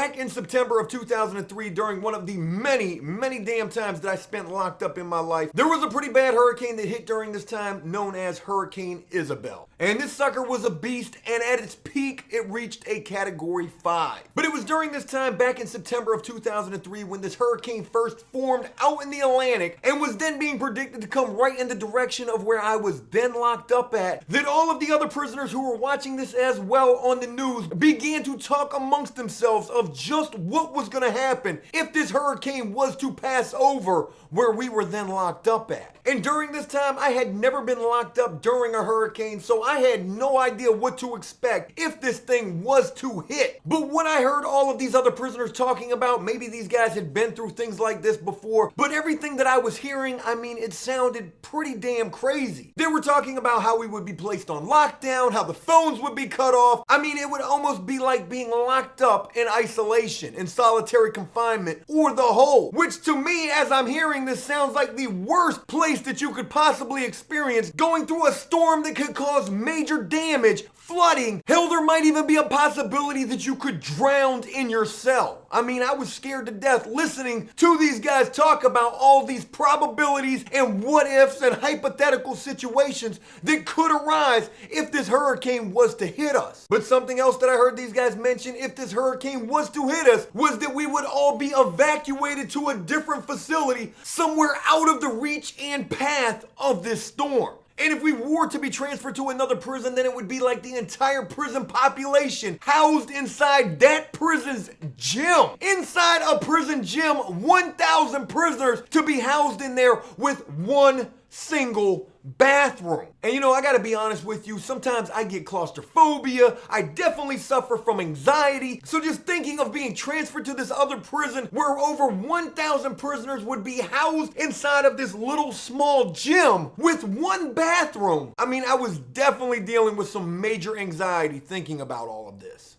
Back in September of 2003, during one of the many damn times that I spent locked up in my life, there was a pretty bad hurricane that hit during this time known as Hurricane Isabel. And this sucker was a beast, and at its peak, it reached a category 5. But it was during this time, back in September of 2003, when this hurricane first formed out in the Atlantic and was then being predicted to come right in the direction of where I was then locked up at, that all of the other prisoners who were watching this as well on the news began to talk amongst themselves of just what was going to happen if this hurricane was to pass over where we were then locked up at. And during this time, I had never been locked up during a hurricane, so I had no idea what to expect if this thing was to hit. But when I heard all of these other prisoners talking about, maybe these guys had been through things like this before, but everything that I was hearing, I mean, it sounded pretty damn crazy. They were talking about how we would be placed on lockdown, how the phones would be cut off. I mean, it would almost be like being locked up in isolation, in solitary confinement, or the hole, which to me, as I'm hearing this, sounds like the worst place that you could possibly experience, going through a storm that could cause major damage, flooding. Hell, there might even be a possibility that you could drown in your cell. I mean, I was scared to death listening to these guys talk about all these probabilities and what ifs and hypothetical situations that could arise if this hurricane was to hit us. But something else that I heard these guys mention if this hurricane was to hit us was that we would all be evacuated to a different facility somewhere out of the reach and path of this storm. And if we were to be transferred to another prison, then it would be like the entire prison population housed inside that prison's gym. Inside a prison gym, 1,000 prisoners to be housed in there with one single bathroom. And you know, I gotta be honest with you, sometimes I get claustrophobia, I definitely suffer from anxiety, so just thinking of being transferred to this other prison where over 1,000 prisoners would be housed inside of this little small gym with one bathroom. I mean, I was definitely dealing with some major anxiety thinking about all of this.